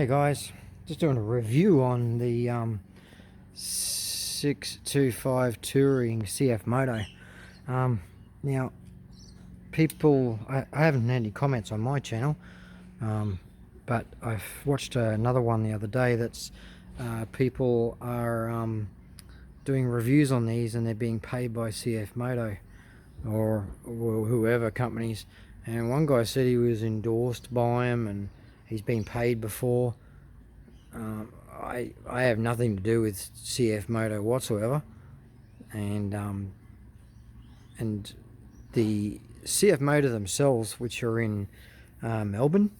Hey guys, just doing a review on the 625 Touring cfmoto. Now, people, I haven't had any comments on my channel, but I've watched another one the other day that's people are doing reviews on these and they're being paid by cfmoto or whoever companies. And one guy said he was endorsed by them and he's been paid before. I have nothing to do with cfmoto whatsoever, and the cfmoto themselves, which are in Melbourne,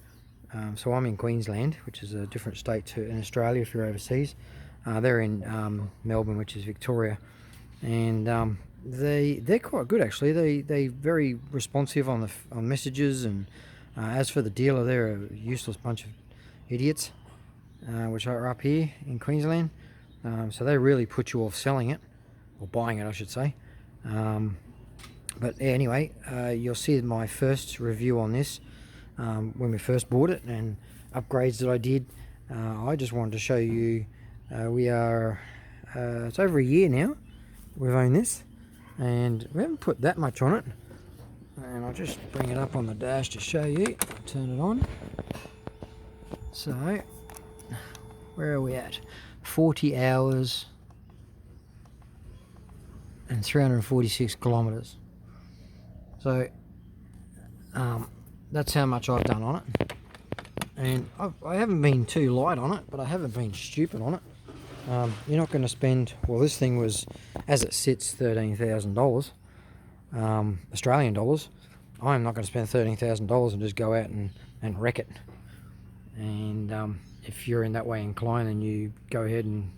so I'm in Queensland, which is a different state to in Australia if you're overseas. They're in Melbourne, which is Victoria, and they're quite good actually. They very responsive on messages, and as for the dealer, they're a useless bunch of idiots, which are up here in Queensland. So they really put you off selling it, or buying it I should say. But anyway, you'll see my first review on this when we first bought it and upgrades that I did. I just wanted to show you it's over a year now we've owned this, and we haven't put that much on it. And I'll just bring it up on the dash to show you. Turn it on. So where are we at? 40 hours and 346 kilometers. So that's how much I've done on it. And I haven't been too light on it, but I haven't been stupid on it. You're not going to spend, well, this thing was, as it sits, $13,000 Australian dollars. I'm not going to spend $13,000 and just go out and wreck it. And if you're in that way inclined, then you go ahead and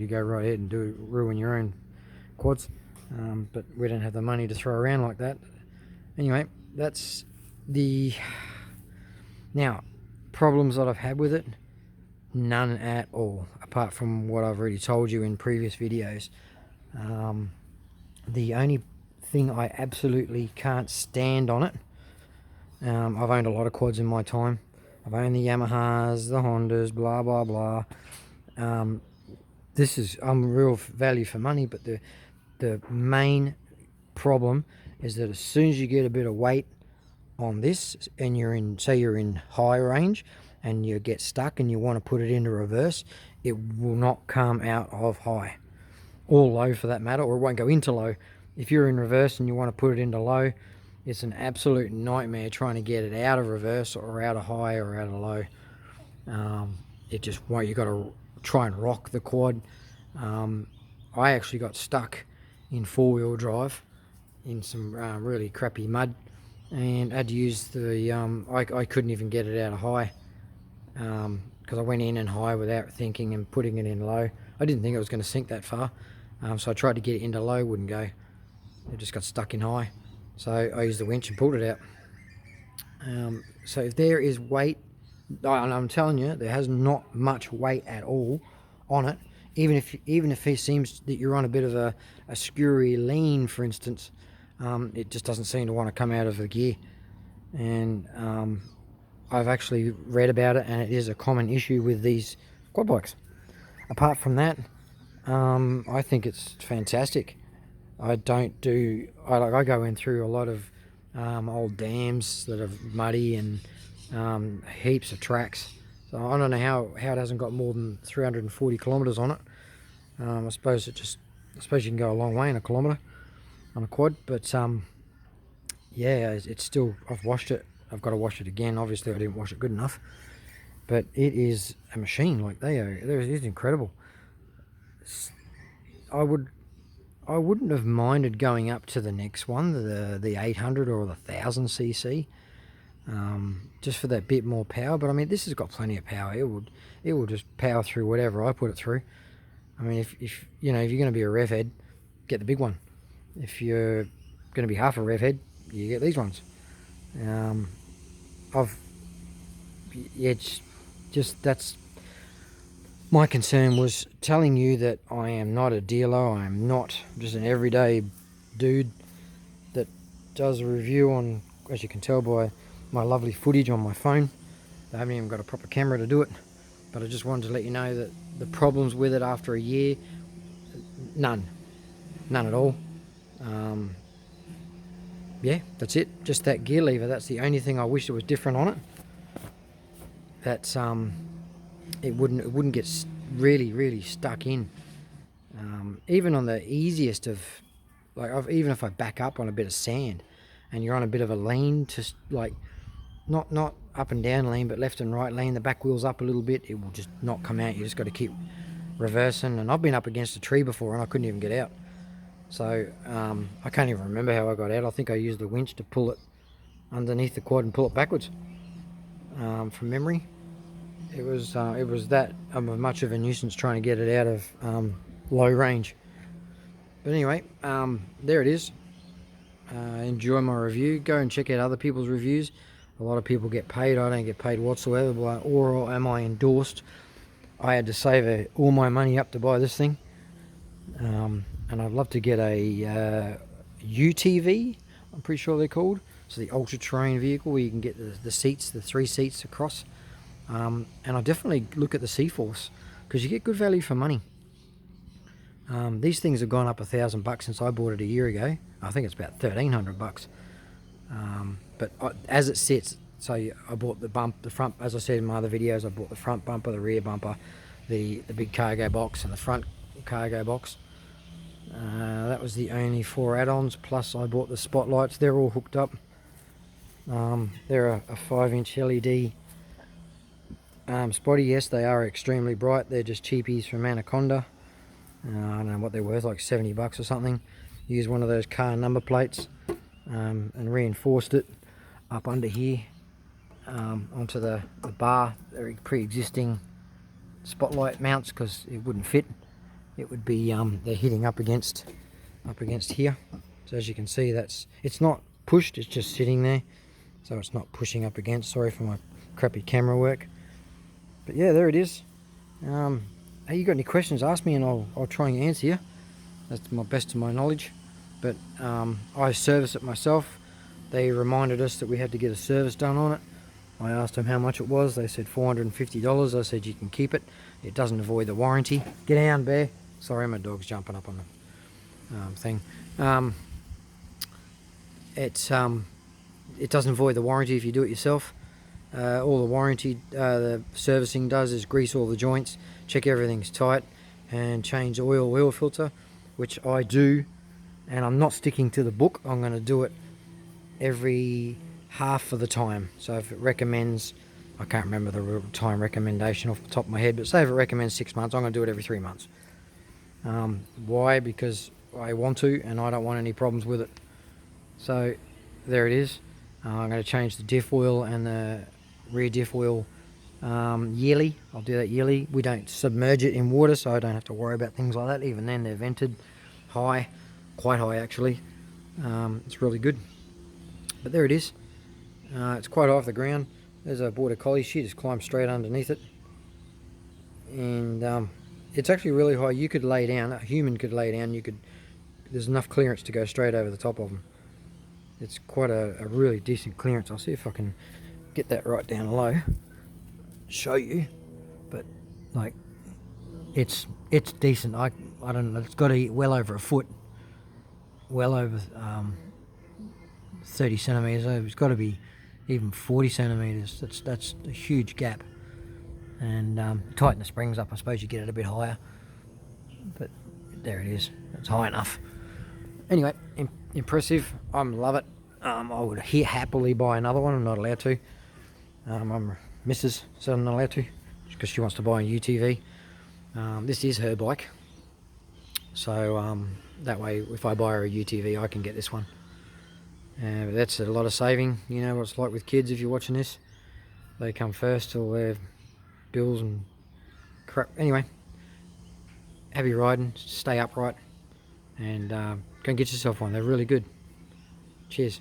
go right ahead and ruin your own quads. But we don't have the money to throw around like that. Anyway, that's the now problems that I've had with it. None at all, apart from what I've already told you in previous videos. The only thing I absolutely can't stand on it, I've owned a lot of quads in my time. I've owned the Yamahas, the Hondas, blah blah blah. This is real value for money, but the main problem is that as soon as you get a bit of weight on this, and you're in, say you're in high range, and you get stuck and you want to put it into reverse, it will not come out of high, or low for that matter, or it won't go into low. If you're in reverse and you want to put it into low, it's an absolute nightmare trying to get it out of reverse or out of high or out of low. It just won't. You got to try and rock the quad. I actually got stuck in four-wheel drive in some really crappy mud, and had to use the I couldn't even get it out of high, because I went in high without thinking and putting it in low. I didn't think it was going to sink that far, so I tried to get it into low, wouldn't go. It just got stuck in high, so I used the winch and pulled it out. So if there is weight, and I'm telling you, there has not much weight at all on it. Even if it seems that you're on a bit of a skewery lean, for instance, it just doesn't seem to want to come out of the gear. And I've actually read about it, and it is a common issue with these quad bikes. Apart from that, I think it's fantastic. I go in through a lot of old dams that are muddy, and heaps of tracks. So I don't know how it hasn't got more than 340 kilometers on it. I suppose you can go a long way in a kilometer on a quad, but yeah, it's still, I've washed it. I've got to wash it again. Obviously I didn't wash it good enough, but it is a machine. Like it's incredible. I wouldn't have minded going up to the next one, the 800 or the 1000 cc, just for that bit more power. But I mean, this has got plenty of power. It will just power through whatever I put it through. I mean, if you're going to be a rev head, get the big one. If you're going to be half a rev head, you get these ones. It's just, that's my concern, was telling you that I am not a dealer. I am not just an everyday dude that does a review on, as you can tell by my lovely footage on my phone. I haven't even got a proper camera to do it, but I just wanted to let you know that the problems with it after a year, none at all. Yeah, that's it. Just that gear lever. That's the only thing I wish it was different on it. That's it wouldn't get really stuck in. Even on the easiest of, like, even if I back up on a bit of sand, and you're on a bit of a lean, to like not up and down lean, but left and right lean, the back wheel's up a little bit, it will just not come out. You just got to keep reversing. And I've been up against a tree before and I couldn't even get out. So I can't even remember how I got out. I think I used the winch to pull it underneath the quad and pull it backwards. From memory, it was that much of a nuisance trying to get it out of low range. But anyway, there it is. Enjoy my review. Go and check out other people's reviews. A lot of people get paid. I don't get paid whatsoever, or am I endorsed. I had to save all my money up to buy this thing. And I'd love to get a UTV, I'm pretty sure they're called. So the ultra terrain vehicle where you can get the seats, the 3 seats across. And I definitely look at the C-Force, because you get good value for money. These things have gone up $1,000 since I bought it a year ago. I think it's about $1,300. But as it sits, so I bought the front, as I said in my other videos, I bought the front bumper, the rear bumper, the big cargo box, and the front cargo box. That was the only 4 add-ons, plus I bought the spotlights. They're all hooked up. They're a 5-inch LED spotty. Yes, they are extremely bright. They're just cheapies from Anaconda. I don't know what they're worth, like $70 or something. Use one of those car number plates and reinforced it up under here onto the bar. They're pre-existing spotlight mounts, because it wouldn't fit. It would be they're hitting up against here. So as you can see, it's not pushed, it's just sitting there, so it's not pushing up against. Sorry for my crappy camera work, but yeah, there it is. Hey, you got any questions, ask me and I'll try and answer you. That's my best of my knowledge. But I service it myself. They reminded us that we had to get a service done on it. I asked them how much it was. They said $450. I said you can keep it. It doesn't avoid the warranty. Get down, bear. Sorry, my dog's jumping up on the thing. It doesn't void the warranty if you do it yourself. All the warranty, the servicing does is grease all the joints, check everything's tight, and change the oil filter, which I do. And I'm not sticking to the book. I'm going to do it every half of the time. So if it recommends, I can't remember the time recommendation off the top of my head, but say if it recommends 6 months, I'm going to do it every 3 months. Why? Because I want to, and I don't want any problems with it. So there it is. I'm going to change the diff oil and the rear diff oil yearly. I'll do that yearly. We don't submerge it in water, so I don't have to worry about things like that. Even then, they're vented high, quite high actually. It's really good. But there it is. It's quite high off the ground. There's a border collie. She just climbed straight underneath it, and it's actually really high. You could lay down. A human could lay down. There's enough clearance to go straight over the top of them. It's quite a really decent clearance. I'll see if I can get that right down low, show you. But like, it's decent. I don't know. It's got to eat well over a foot. Well over 30 centimeters. It's got to be even 40 centimeters. That's a huge gap. And tighten the springs up. I suppose you get it a bit higher. But there it is. It's high enough. Anyway, impressive. I love it. I would happily buy another one. I'm not allowed to. I'm Mrs. So I'm not allowed to, because she wants to buy a UTV. This is her bike. So that way, if I buy her a UTV, I can get this one. But that's a lot of saving. You know what it's like with kids if you're watching this. They come first, all their bills and crap. Anyway, happy riding, stay upright, and go and get yourself one. They're really good. Cheers.